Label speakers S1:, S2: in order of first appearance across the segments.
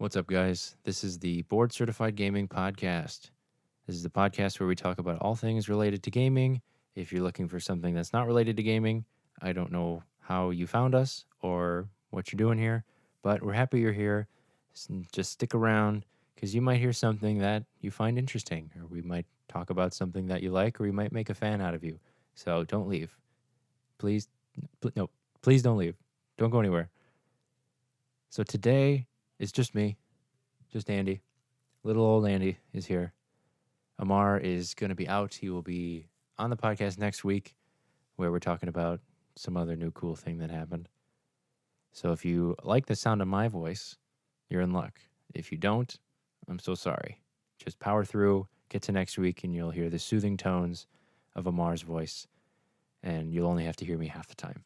S1: What's up, guys? This is the Board Certified Gaming Podcast. This is the podcast where we talk about all things related to gaming. If you're looking for something that's not related to gaming, I don't know how you found us or what you're doing here, but we're happy you're here. Just stick around because you might hear something that you find interesting, or we might talk about something that you like, or we might make a fan out of you. So don't leave. Please, no, please don't leave. Don't go anywhere. So today is just me. Just Andy. Little old Andy is here. Amar is going to be out. He will be on the podcast next week where we're talking about some other new cool thing that happened. So if you like the sound of my voice, you're in luck. If you don't, I'm so sorry. Just power through, get to next week, and you'll hear the soothing tones of Amar's voice, and you'll only have to hear me half the time.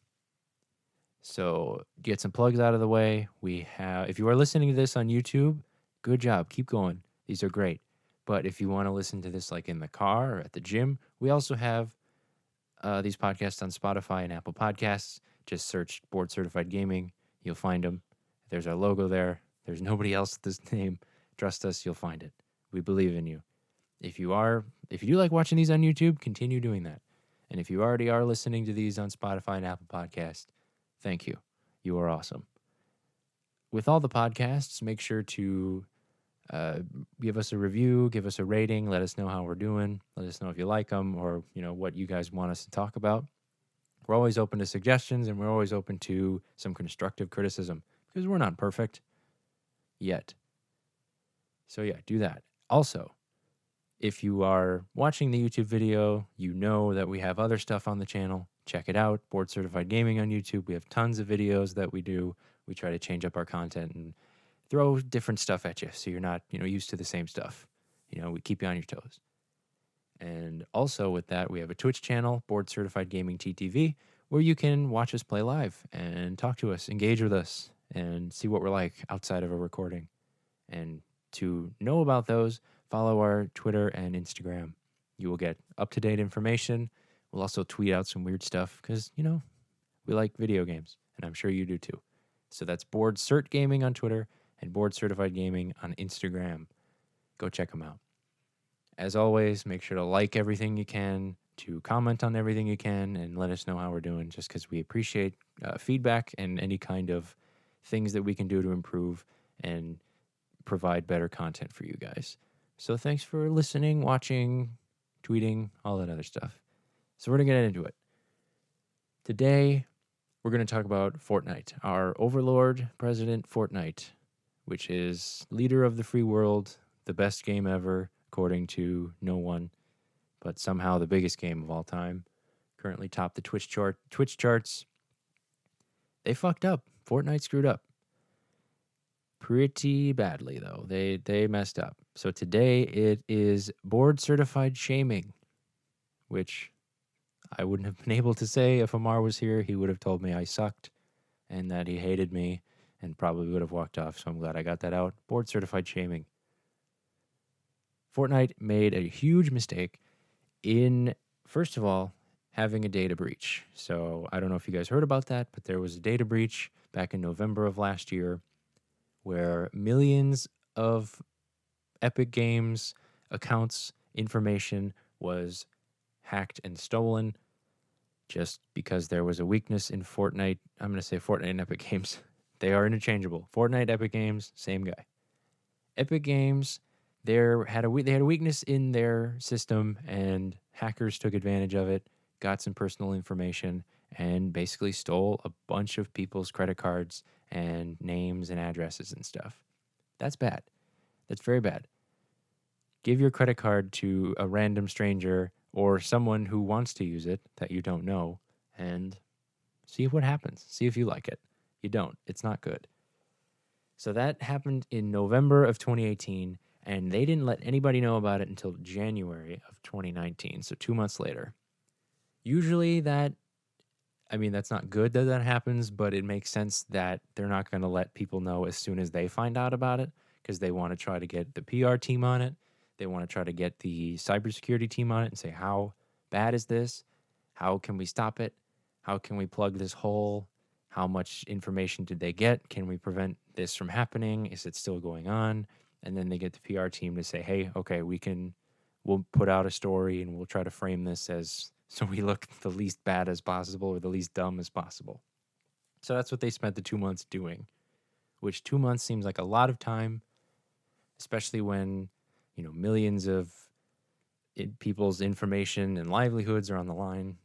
S1: So get some plugs out of the way. If you are listening to this on YouTube, good job. Keep going. These are great. But if you want to listen to this like in the car or at the gym, we also have these podcasts on Spotify and Apple Podcasts. Just search Board Certified Gaming. You'll find them. There's our logo there. There's nobody else with this name. Trust us, you'll find it. We believe in you. If you do like watching these on YouTube, continue doing that. And if you already are listening to these on Spotify and Apple Podcasts, thank you. You are awesome. With all the podcasts, make sure to give us a review, give us a rating, let us know how we're doing, let us know if you like them or, what you guys want us to talk about. We're always open to suggestions and we're always open to some constructive criticism because we're not perfect yet. So yeah, do that. Also, if you are watching the YouTube video, you know that we have other stuff on the channel. Check it out, Board Certified Gaming on YouTube. We have tons of videos that we do. We try to change up our content and throw different stuff at you so you're not, used to the same stuff. We keep you on your toes. And also with that, we have a Twitch channel, Board Certified Gaming TTV, where you can watch us play live and talk to us, engage with us, and see what we're like outside of a recording. And to know about those, follow our Twitter and Instagram. You will get up-to-date information. We'll also tweet out some weird stuff because, we like video games, and I'm sure you do too. So that's Board Cert Gaming on Twitter and Board Certified Gaming on Instagram. Go check them out. As always, make sure to like everything you can, to comment on everything you can, and let us know how we're doing just because we appreciate feedback and any kind of things that we can do to improve and provide better content for you guys. So thanks for listening, watching, tweeting, all that other stuff. So we're going to get into it. Today, we're going to talk about Fortnite, our overlord, President Fortnite, which is leader of the free world, the best game ever, according to no one, but somehow the biggest game of all time. Currently topped the Twitch charts. They fucked up. Fortnite screwed up. Pretty badly, though. They messed up. So today it is board certified shaming, which I wouldn't have been able to say if Amar was here. He would have told me I sucked and that he hated me and probably would have walked off. So I'm glad I got that out. Board certified shaming. Fortnite made a huge mistake in, first of all, having a data breach. So I don't know if you guys heard about that, but there was a data breach back in November of last year where millions of Epic Games accounts information was hacked and stolen just because there was a weakness in Fortnite. I'm going to say Fortnite and Epic Games. They are interchangeable. Fortnite, Epic Games, same guy. Epic Games, they had a weakness in their system, and hackers took advantage of it, got some personal information, and basically stole a bunch of people's credit cards and names and addresses and stuff. That's bad. That's very bad. Give your credit card to a random stranger or someone who wants to use it that you don't know and see what happens. See if you like it. You don't. It's not good. So that happened in November of 2018, and they didn't let anybody know about it until January of 2019, so 2 months later. Usually that's not good that happens, but it makes sense that they're not going to let people know as soon as they find out about it because they want to try to get the PR team on it. They want to try to get the cybersecurity team on it and say, how bad is this? How can we stop it? How can we plug this hole? How much information did they get? Can we prevent this from happening? Is it still going on? And then they get the PR team to say, hey, okay, we'll put out a story and we'll try to frame this as so we look the least bad as possible or the least dumb as possible. So that's what they spent the 2 months doing, which 2 months seems like a lot of time, especially when, millions of people's information and livelihoods are on the line.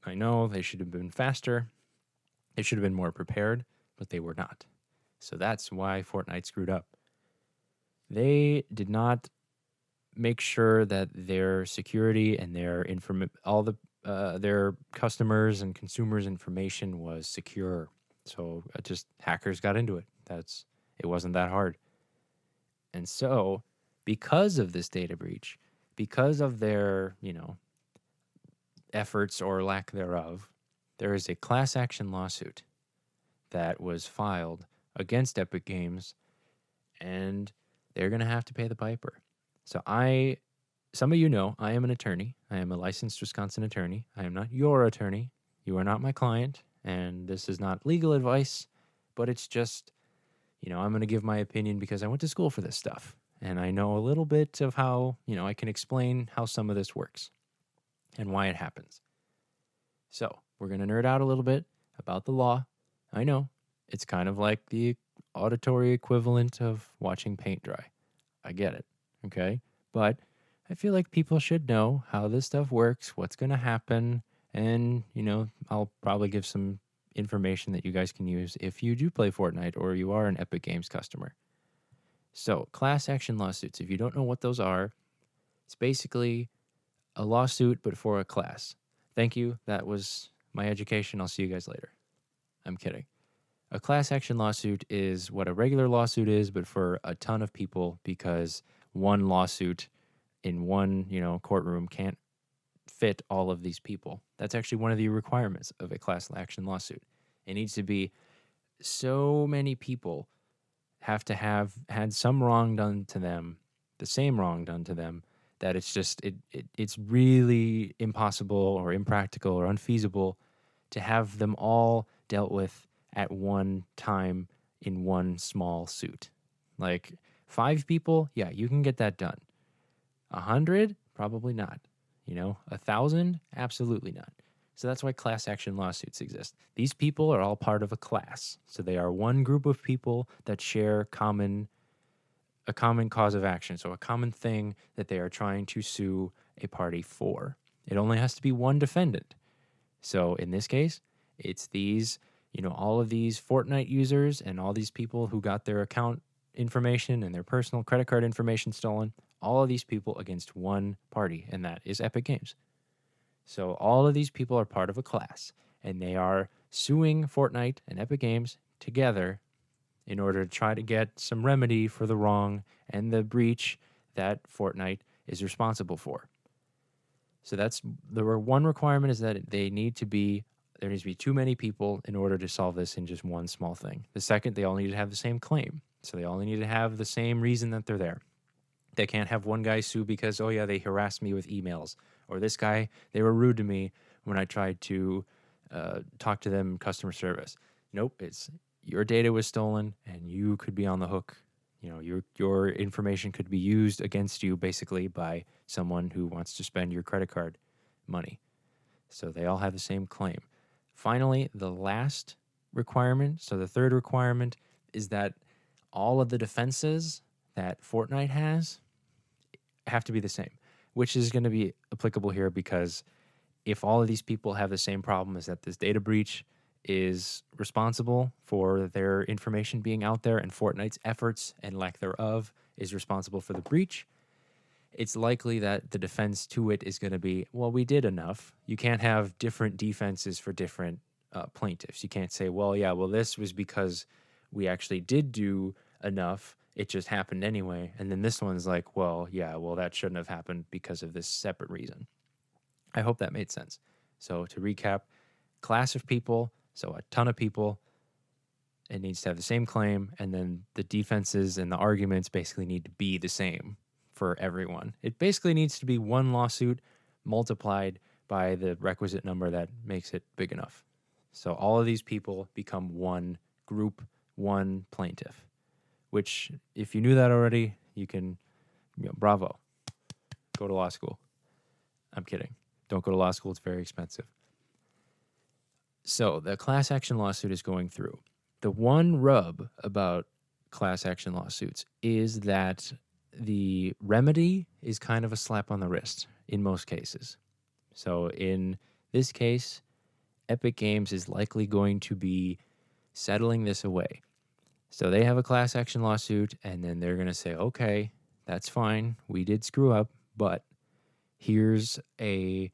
S1: I know they should have been faster. They should have been more prepared, but they were not. So that's why Fortnite screwed up. They did not make sure that their security and their their customers and consumers' information was secure. So just hackers got into it. It wasn't that hard. And so, because of this data breach, because of their, efforts or lack thereof, there is a class action lawsuit that was filed against Epic Games, and they're going to have to pay the piper. So some of you know, I am an attorney. I am a licensed Wisconsin attorney. I am not your attorney. You are not my client, and this is not legal advice, but it's just, I'm going to give my opinion because I went to school for this stuff, and I know a little bit of how, I can explain how some of this works and why it happens. So we're going to nerd out a little bit about the law. I know, it's kind of like the auditory equivalent of watching paint dry. I get it, okay? But I feel like people should know how this stuff works, what's going to happen, and, I'll probably give some information that you guys can use if you do play Fortnite or you are an Epic Games customer. So, class action lawsuits, if you don't know what those are, it's basically a lawsuit but for a class. Thank you. That was my education. I'll see you guys later. I'm kidding. A class action lawsuit is what a regular lawsuit is, but for a ton of people, because one lawsuit in one, courtroom can't fit all of these people. That's actually one of the requirements of a class action lawsuit. It needs to be so many people have to have had some wrong done to them, the same wrong done to them, that it's really impossible or impractical or unfeasible to have them all dealt with at one time in one small suit. Like 5 people, yeah, you can get that done. 100, probably not. 1,000, absolutely not. So that's why class action lawsuits exist. These people are all part of a class. So they are one group of people that share a common cause of action. So a common thing that they are trying to sue a party for. It only has to be one defendant. So in this case, it's these, all of these Fortnite users and all these people who got their account information and their personal credit card information stolen, all of these people against one party, and that is Epic Games. So all of these people are part of a class, and they are suing Fortnite and Epic Games together in order to try to get some remedy for the wrong and the breach that Fortnite is responsible for. So one requirement is that there needs to be too many people in order to solve this in just one small thing. The second, they all need to have the same claim. So they all need to have the same reason that they're there. They can't have one guy sue because, oh yeah, they harassed me with emails. Or this guy, they were rude to me when I tried to talk to them in customer service. Nope, it's your data was stolen and you could be on the hook. Your information could be used against you basically by someone who wants to spend your credit card money. So they all have the same claim. Finally, the last requirement, so the third requirement is that all of the defenses that Fortnite has have to be the same, which is going to be applicable here because if all of these people have the same problem, is that this data breach is responsible for their information being out there and Fortnite's efforts and lack thereof is responsible for the breach, it's likely that the defense to it is going to be, well, we did enough. You can't have different defenses for different plaintiffs. You can't say, this was because we actually did do enough. It just happened anyway. And then this one's like, that shouldn't have happened because of this separate reason. I hope that made sense. So to recap, class of people, so a ton of people, it needs to have the same claim, and then the defenses and the arguments basically need to be the same for everyone. It basically needs to be one lawsuit multiplied by the requisite number that makes it big enough. So all of these people become one group, one plaintiff, which if you knew that already, you can, bravo, go to law school. I'm kidding. Don't go to law school. It's very expensive. So the class action lawsuit is going through. The one rub about class action lawsuits is that the remedy is kind of a slap on the wrist in most cases. So in this case, Epic Games is likely going to be settling this away. So they have a class action lawsuit, and then they're going to say, okay, that's fine. We did screw up, but here's a,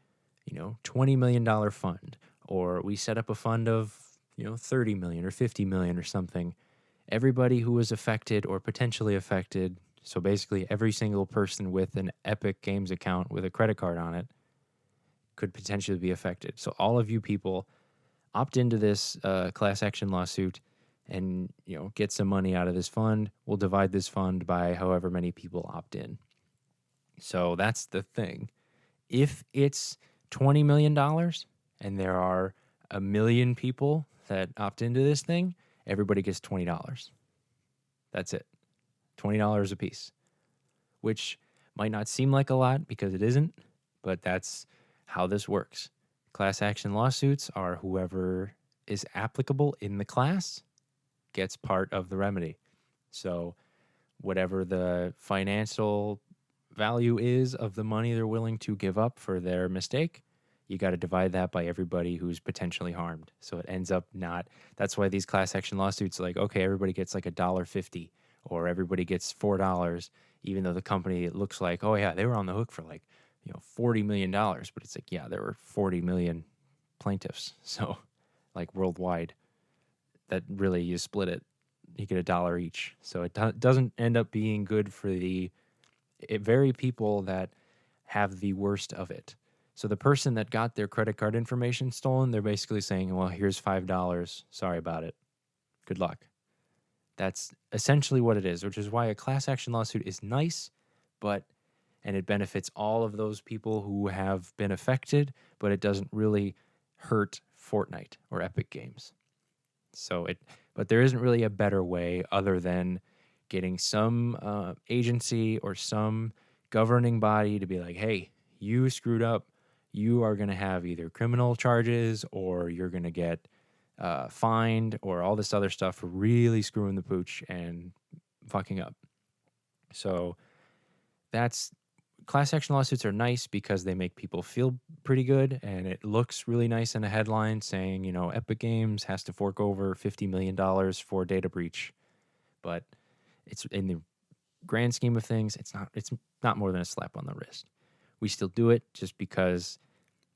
S1: $20 million fund, or we set up a fund of, 30 million or 50 million or something. Everybody who was affected or potentially affected, so basically every single person with an Epic Games account with a credit card on it, could potentially be affected. So all of you people opt into this class action lawsuit and get some money out of this fund. We'll divide this fund by however many people opt in. So that's the thing. If it's $20 million and there are 1 million people that opt into this thing, everybody gets $20. That's it. $20 a piece, which might not seem like a lot because it isn't, but that's how this works. Class action lawsuits are whoever is applicable in the class gets part of the remedy. So whatever the financial value is of the money they're willing to give up for their mistake, you got to divide that by everybody who's potentially harmed. So it ends up not, that's why these class action lawsuits, like, okay, everybody gets like $1.50 or everybody gets $4, even though the company, it looks like, oh yeah, they were on the hook for like, $40 million, but it's like, yeah, there were 40 million plaintiffs. So like worldwide, that really, you split it, you get $1 each. So it doesn't end up being good for the very people that have the worst of it. So the person that got their credit card information stolen, they're basically saying, well, here's $5. Sorry about it. Good luck. That's essentially what it is, which is why a class action lawsuit is nice, and it benefits all of those people who have been affected, but it doesn't really hurt Fortnite or Epic Games. But there isn't really a better way other than getting some agency or some governing body to be like, hey, you screwed up. You are going to have either criminal charges or you're going to get fined or all this other stuff for really screwing the pooch and fucking up. So that's, class action lawsuits are nice because they make people feel pretty good, and it looks really nice in a headline saying, Epic Games has to fork over $50 million for data breach. But it's, in the grand scheme of things, it's not more than a slap on the wrist. We still do it just because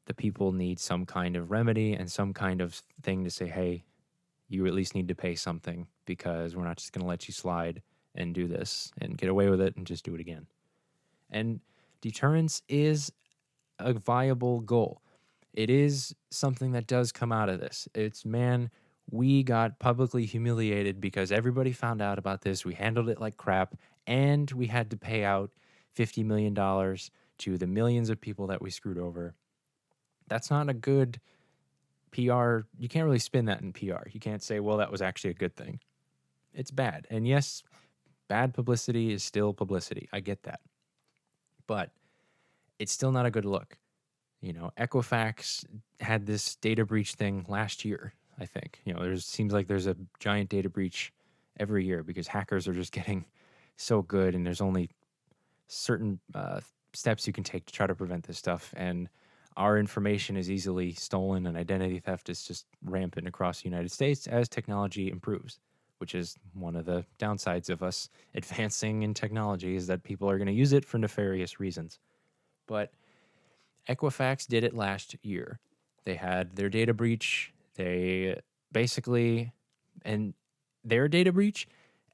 S1: the people need some kind of remedy and some kind of thing to say, hey, you at least need to pay something because we're not just going to let you slide and do this and get away with it and just do it again. And deterrence is a viable goal. It is something that does come out of this. It's, man, we got publicly humiliated because everybody found out about this. We handled it like crap, and we had to pay out $50 million to the millions of people that we screwed over. That's not a good PR. You can't really spin that in PR. You can't say, well, that was actually a good thing. It's bad. And yes, bad publicity is still publicity. I get that. But it's still not a good look. Equifax had this data breach thing last year, I think. Seems like there's a giant data breach every year because hackers are just getting so good, and there's only certain steps you can take to try to prevent this stuff. And our information is easily stolen, and identity theft is just rampant across the United States as technology improves, which is one of the downsides of us advancing in technology, is that people are going to use it for nefarious reasons. But Equifax did it last year. They had their data breach. They basically, and their data breach,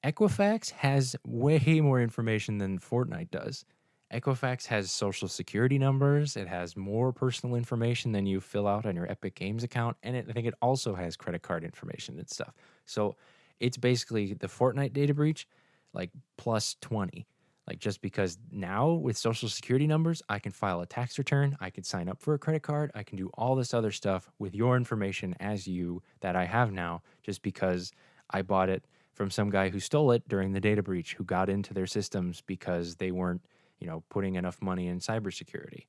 S1: Equifax has way more information than Fortnite does. Equifax has social security numbers. It has more personal information than you fill out on your Epic Games account. And I think it also has credit card information and stuff. So it's basically the Fortnite data breach, like plus 20. Like, just because now with social security numbers, I can file a tax return, I can sign up for a credit card, I can do all this other stuff with your information as you that I have now, just because I bought it from some guy who stole it during the data breach, who got into their systems because they weren't, putting enough money in cybersecurity.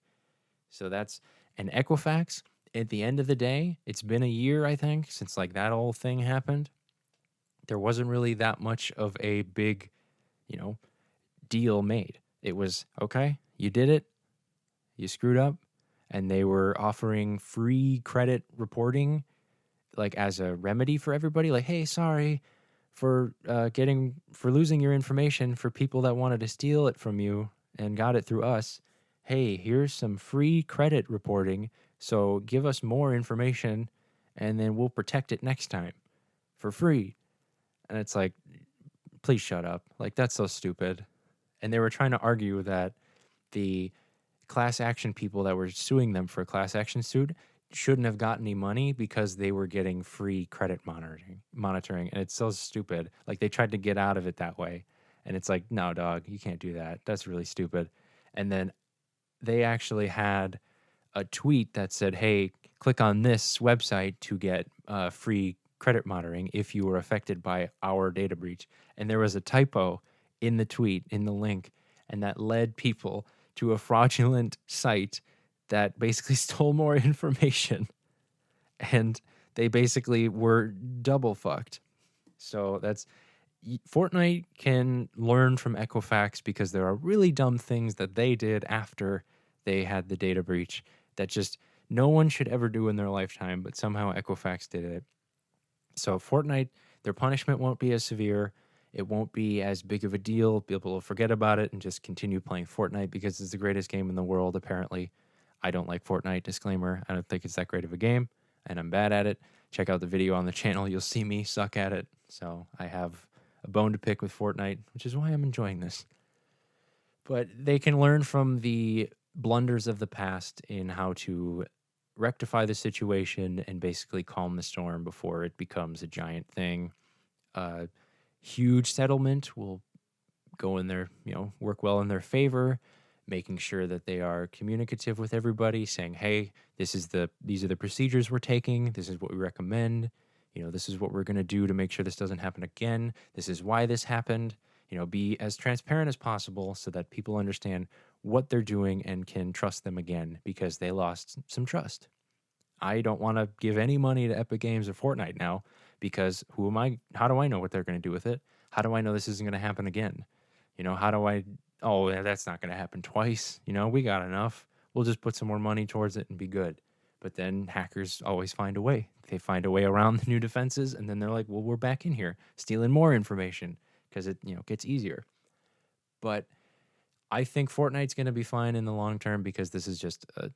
S1: So that's an Equifax. At the end of the day, it's been a year, I think, since like that whole thing happened. There wasn't really that much of a big, you know, deal made. It was, okay, you did it, you screwed up, and they were offering free credit reporting, like as a remedy for everybody. Like, hey, sorry for losing your information for people that wanted to steal it from you and got it through us. Hey, here's some free credit reporting. So give us more information, and then we'll protect it next time for free. And it's like, please shut up. Like, that's so stupid. And they were trying to argue that the class action people that were suing them for a class action suit shouldn't have gotten any money because they were getting free credit monitoring. And it's so stupid. Like, they tried to get out of it that way. And it's like, no, dog, you can't do that. That's really stupid. And then they actually had a tweet that said, hey, click on this website to get free credit monitoring if you were affected by our data breach. And there was a typo in the tweet, in the link, and that led people to a fraudulent site that basically stole more information. And they basically were double fucked. So that's Fortnite can learn from Equifax because there are really dumb things that they did after they had the data breach that just no one should ever do in their lifetime, but somehow Equifax did it. So Fortnite, their punishment won't be as severe. It won't be as big of a deal. People will forget about it and just continue playing Fortnite because it's the greatest game in the world, apparently. I don't like Fortnite, disclaimer. I don't think it's that great of a game, and I'm bad at it. Check out the video on the channel. You'll see me suck at it. So I have a bone to pick with Fortnite, which is why I'm enjoying this. But they can learn from the blunders of the past in how to rectify the situation and basically calm the storm before it becomes a giant thing. Huge settlement will go in their, work well in their favor, making sure that they are communicative with everybody, saying, hey, these are the procedures we're taking. This is what we recommend. This is what we're going to do to make sure this doesn't happen again. This is why this happened. Be as transparent as possible so that people understand what they're doing and can trust them again because they lost some trust. I don't want to give any money to Epic Games or Fortnite now because who am I? How do I know what they're going to do with it? How do I know this isn't going to happen again? How do I, oh, yeah, that's not going to happen twice. We got enough. We'll just put some more money towards it and be good. But then hackers always find a way. They find a way around the new defenses, and then they're like, well, we're back in here stealing more information because it, gets easier. But I think Fortnite's going to be fine in the long term because this is just a,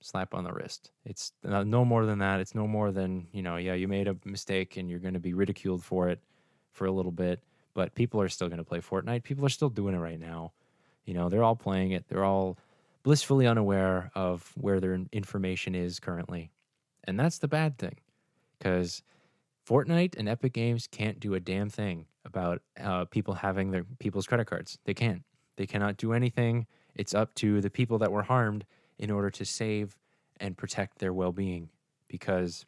S1: slap on the wrist. It's no more than that. It's no more than, yeah, you made a mistake and you're going to be ridiculed for it for a little bit. But people are still going to play Fortnite. People are still doing it right now. They're all playing it. They're all blissfully unaware of where their information is currently. And that's the bad thing because Fortnite and Epic Games can't do a damn thing about people having their people's credit cards. They can't. They cannot do anything. It's up to the people that were harmed in order to save and protect their well-being. Because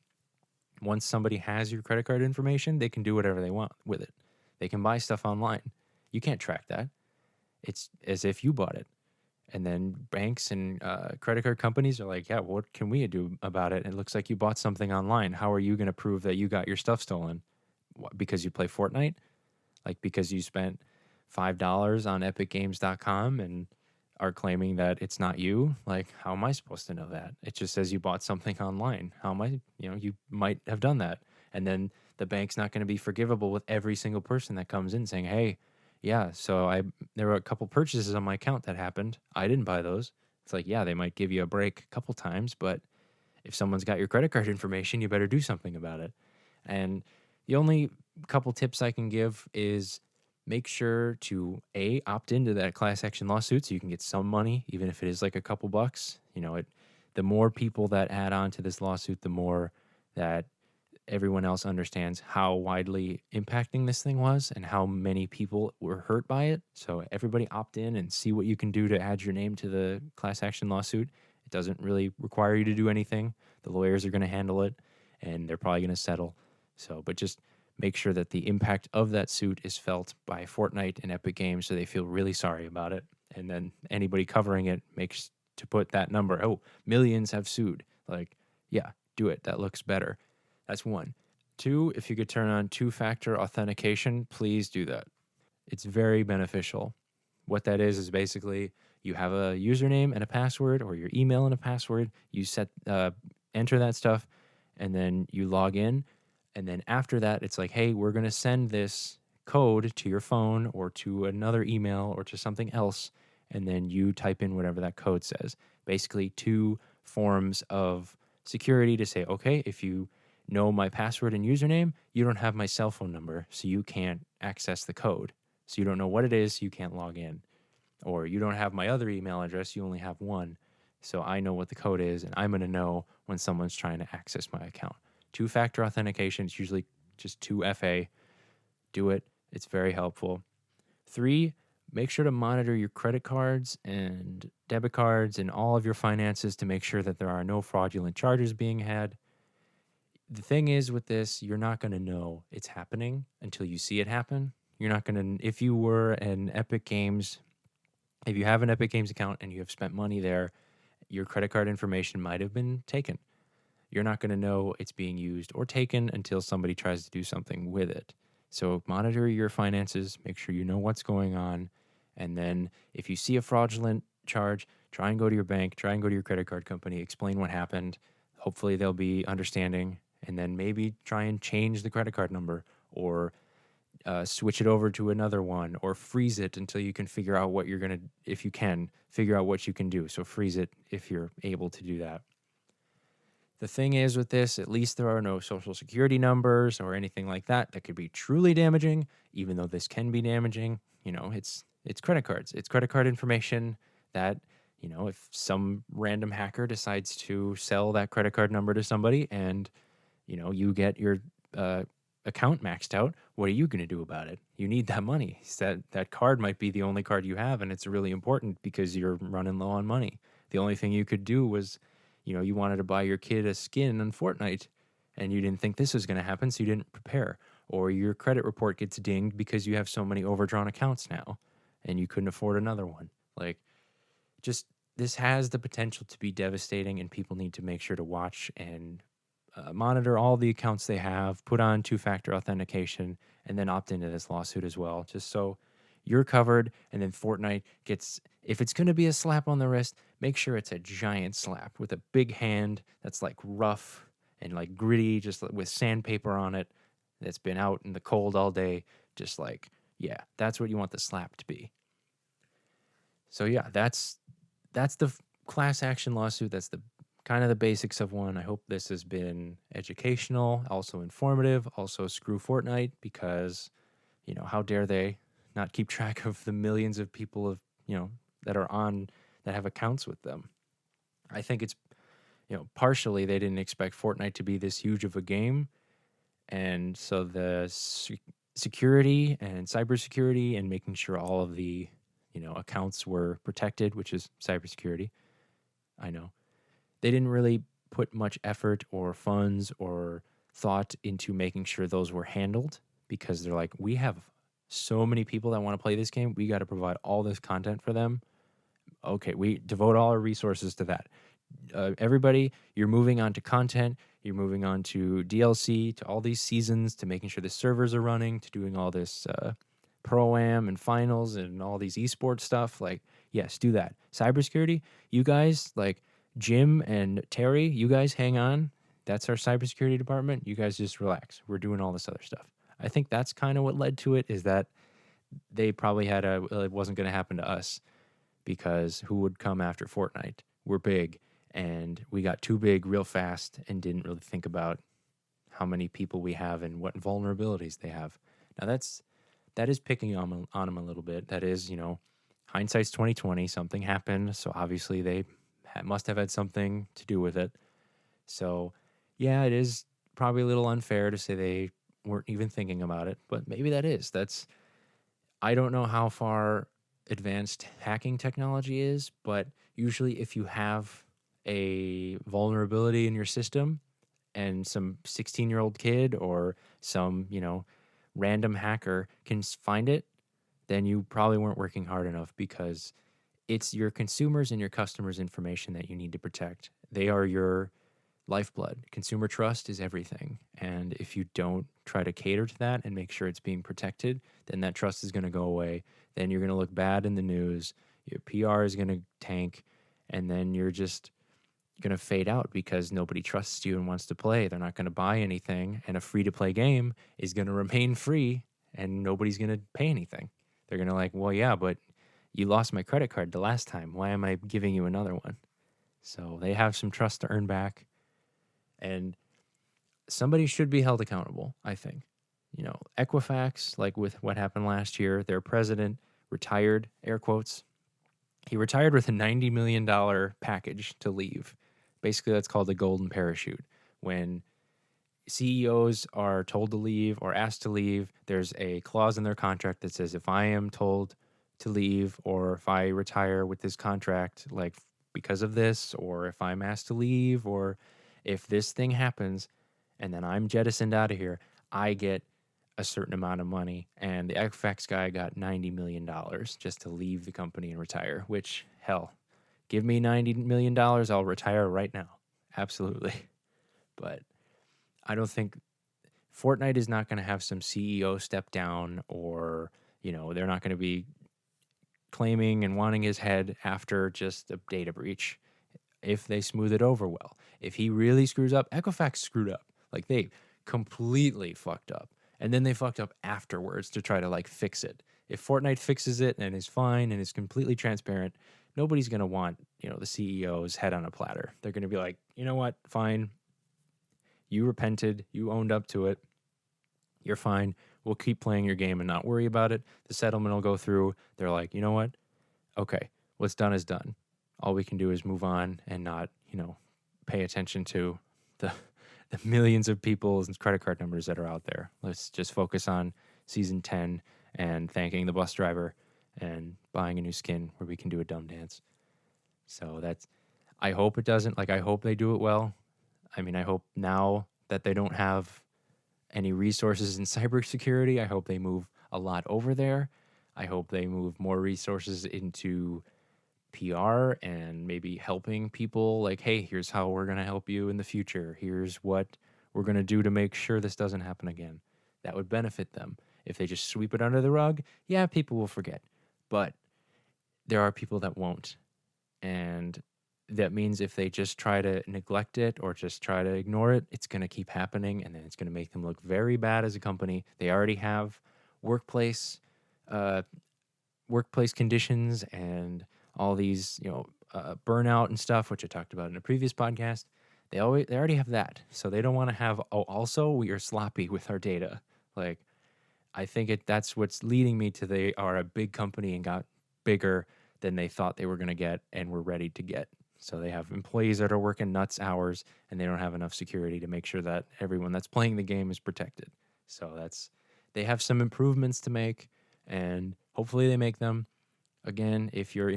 S1: once somebody has your credit card information, they can do whatever they want with it. They can buy stuff online. You can't track that. It's as if you bought it. And then banks and credit card companies are like, yeah, what can we do about it? It looks like you bought something online. How are you going to prove that you got your stuff stolen? What, because you play Fortnite? Like because you spent $5 on epicgames.com and are claiming that it's not you? Like, how am I supposed to know that? It just says you bought something online. How am I, you might have done that. And then the bank's not going to be forgivable with every single person that comes in saying, hey, yeah, so there were a couple purchases on my account that happened. I didn't buy those. It's like, yeah, they might give you a break a couple times, but if someone's got your credit card information, you better do something about it. And the only couple tips I can give is make sure to opt into that class action lawsuit so you can get some money, even if it is like a couple bucks. The more people that add on to this lawsuit, the more that everyone else understands how widely impacting this thing was and how many people were hurt by it. So everybody opt in and see what you can do to add your name to the class action lawsuit. It doesn't really require you to do anything. The lawyers are going to handle it, and they're probably going to settle. So, but just make sure that the impact of that suit is felt by Fortnite and Epic Games so they feel really sorry about it. And then anybody covering it makes to put that number, oh, millions have sued. Like, yeah, do it. That looks better. That's one. Two, if you could turn on two-factor authentication, please do that. It's very beneficial. What that is basically you have a username and a password, or your email and a password. You enter that stuff, and then you log in. And then after that, it's like, hey, we're going to send this code to your phone or to another email or to something else. And then you type in whatever that code says. Basically, two forms of security to say, okay, if you know my password and username, you don't have my cell phone number, so you can't access the code. So you don't know what it is, so you can't log in. Or you don't have my other email address, you only have one. So I know what the code is, and I'm going to know when someone's trying to access my account. Two-factor authentication is usually just 2FA. Do it. It's very helpful. 3, make sure to monitor your credit cards and debit cards and all of your finances to make sure that there are no fraudulent charges being had. The thing is with this, you're not going to know it's happening until you see it happen. You're not going to, if you were an Epic Games, if you have an Epic Games account and you have spent money there, your credit card information might have been taken. You're not going to know it's being used or taken until somebody tries to do something with it. So monitor your finances, make sure you know what's going on. And then if you see a fraudulent charge, try and go to your bank, try and go to your credit card company, explain what happened. Hopefully they'll be understanding. And then maybe try and change the credit card number or switch it over to another one or freeze it until you can figure out what you're going to, if you can, figure out what you can do. So freeze it if you're able to do that. The thing is with this, at least there are no social security numbers or anything like that that could be truly damaging, even though this can be damaging. You know, it's credit cards. It's credit card information that, you know, if some random hacker decides to sell that credit card number to somebody and, you know, you get your account maxed out, what are you going to do about it? You need that money. That card might be the only card you have, and it's really important because you're running low on money. The only thing you could do was, you know, you wanted to buy your kid a skin on Fortnite and you didn't think this was going to happen, so you didn't prepare. Or your credit report gets dinged because you have so many overdrawn accounts now and you couldn't afford another one. Like, just this has the potential to be devastating, and people need to make sure to watch and monitor all the accounts they have, put on two-factor authentication, and then opt into this lawsuit as well, just so you're covered. And then Fortnite gets, if it's going to be a slap on the wrist, make sure it's a giant slap with a big hand that's like rough and like gritty, just with sandpaper on it, that's been out in the cold all day. Just like, yeah, that's what you want the slap to be. So yeah, that's the class action lawsuit. That's the kind of the basics of one. I hope this has been educational, also informative, also screw Fortnite, because, you know, how dare they not keep track of the millions of people of, you know, that have accounts with them. I think it's, you know, partially they didn't expect Fortnite to be this huge of a game. And so the security and cybersecurity and making sure all of the, you know, accounts were protected, which is cybersecurity. I know. They didn't really put much effort or funds or thought into making sure those were handled, because they're like, we have so many people that want to play this game. We got to provide all this content for them. Okay, we devote all our resources to that. Everybody, you're moving on to content. You're moving on to DLC, to all these seasons, to making sure the servers are running, to doing all this pro-am and finals and all these esports stuff. Like, yes, do that. Cybersecurity, you guys, like Jim and Terry, you guys hang on. That's our cybersecurity department. You guys just relax. We're doing all this other stuff. I think that's kind of what led to it, is that they probably had it wasn't going to happen to us, because who would come after Fortnite? We're big, and we got too big real fast and didn't really think about how many people we have and what vulnerabilities they have. Now that is picking on them a little bit. That is, you know, hindsight's 2020. Something happened, so obviously they must have had something to do with it. So yeah, it is probably a little unfair to say they weren't even thinking about it, but maybe that is. I don't know how far advanced hacking technology is, but usually if you have a vulnerability in your system and some 16-year-old kid or some, random hacker can find it, then you probably weren't working hard enough, because it's your consumers and your customers' information that you need to protect. They are your lifeblood. Consumer trust is everything. And if you don't try to cater to that and make sure it's being protected, then that trust is going to go away. Then you're going to look bad in the news. Your PR is going to tank. And then you're just going to fade out because nobody trusts you and wants to play. They're not going to buy anything. And a free to play game is going to remain free and nobody's going to pay anything. They're going to like, well, yeah, but you lost my credit card the last time. Why am I giving you another one? So they have some trust to earn back. And somebody should be held accountable, I think. Equifax, like with what happened last year, their president retired, air quotes. He retired with a $90 million package to leave. Basically, that's called a golden parachute. When CEOs are told to leave or asked to leave, there's a clause in their contract that says, if I am told to leave, or if I retire with this contract, like because of this, or if I'm asked to leave, or if this thing happens and then I'm jettisoned out of here, I get a certain amount of money. And the Equifax guy got $90 million just to leave the company and retire, which, hell, give me $90 million, I'll retire right now. Absolutely. But I don't think Fortnite is not going to have some CEO step down, or, they're not going to be claiming and wanting his head after just a data breach. If they smooth it over well. If he really screws up, Equifax screwed up. Like, they completely fucked up. And then they fucked up afterwards to try to like fix it. If Fortnite fixes it and is fine and is completely transparent, nobody's going to want, the CEO's head on a platter. They're going to be like, you know what? Fine. You repented. You owned up to it. You're fine. We'll keep playing your game and not worry about it. The settlement will go through. They're like, you know what? Okay, what's done is done. All we can do is move on and not, pay attention to the millions of people's credit card numbers that are out there. Let's just focus on season 10 and thanking the bus driver and buying a new skin where we can do a dumb dance. So I hope it doesn't. Like, I hope they do it well. I mean, I hope now that they don't have any resources in cybersecurity, I hope they move a lot over there. I hope they move more resources into PR and maybe helping people, like, hey, here's how we're going to help you in the future. Here's what we're going to do to make sure this doesn't happen again. That would benefit them. If they just sweep it under the rug, yeah, people will forget. But there are people that won't. And that means if they just try to neglect it or just try to ignore it, it's going to keep happening, and then it's going to make them look very bad as a company. They already have workplace conditions and all these, burnout and stuff, which I talked about in a previous podcast. They already have that, so they don't want to have. Oh, also we are sloppy with our data. Like, I think that's what's leading me to they are a big company and got bigger than they thought they were going to get and were ready to get. So they have employees that are working nuts hours, and they don't have enough security to make sure that everyone that's playing the game is protected. So they have some improvements to make, and hopefully they make them. Again, if you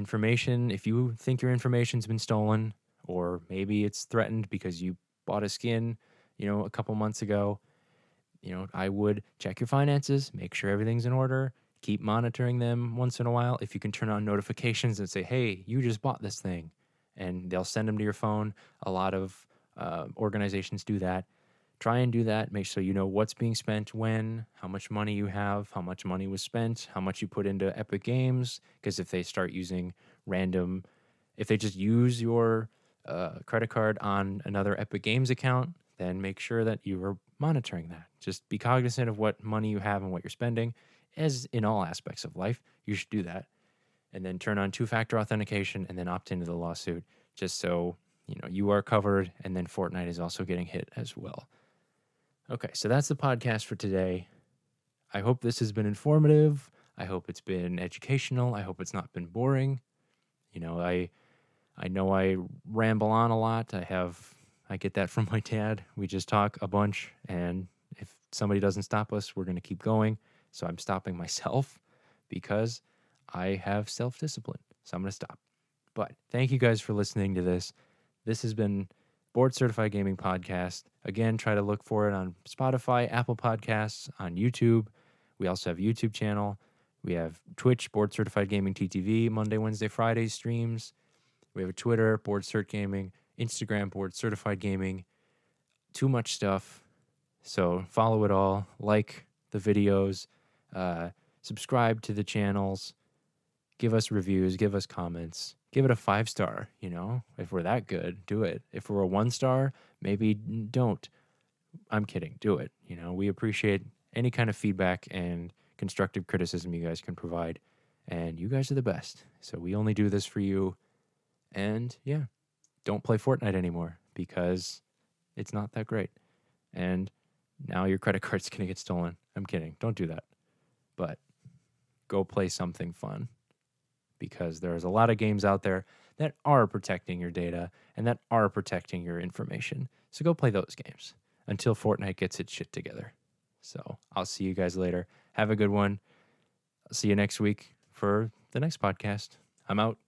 S1: think your information's been stolen, or maybe it's threatened because you bought a skin, a couple months ago, I would check your finances, make sure everything's in order, keep monitoring them once in a while. If you can turn on notifications and say, hey, you just bought this thing, and they'll send them to your phone. A lot of organizations do that. Try and do that. Make sure you know what's being spent when, how much money you have, how much money was spent, how much you put into Epic Games. Because if they start using if they just use your credit card on another Epic Games account, then make sure that you are monitoring that. Just be cognizant of what money you have and what you're spending. As in all aspects of life, you should do that. And then turn on two-factor authentication and then opt into the lawsuit, just so you are covered, and then Fortnite is also getting hit as well. Okay, so that's the podcast for today. I hope this has been informative. I hope it's been educational. I hope it's not been boring. I know I ramble on a lot. I have I get that from my dad. We just talk a bunch, and if somebody doesn't stop us, we're going to keep going. So I'm stopping myself because I have self-discipline. So I'm going to stop. But thank you guys for listening to this. This has been Board Certified Gaming Podcast. Again, try to look for it on Spotify, Apple Podcasts, on YouTube. We also have a YouTube channel. We have Twitch, Board Certified Gaming TTV, Monday, Wednesday, Friday streams. We have a Twitter, Board Cert Gaming, Instagram, Board Certified Gaming. Too much stuff. So follow it all, like the videos, subscribe to the channels, give us reviews, give us comments, give it a 5-star, if we're that good, do it. If we're a 1-star, maybe don't. I'm kidding, do it. We appreciate any kind of feedback and constructive criticism you guys can provide, and you guys are the best. So we only do this for you, and yeah, don't play Fortnite anymore because it's not that great. And now your credit card's going to get stolen. I'm kidding. Don't do that. But go play something fun because there's a lot of games out there that are protecting your data and that are protecting your information. So go play those games until Fortnite gets its shit together. So I'll see you guys later. Have a good one. I'll see you next week for the next podcast. I'm out.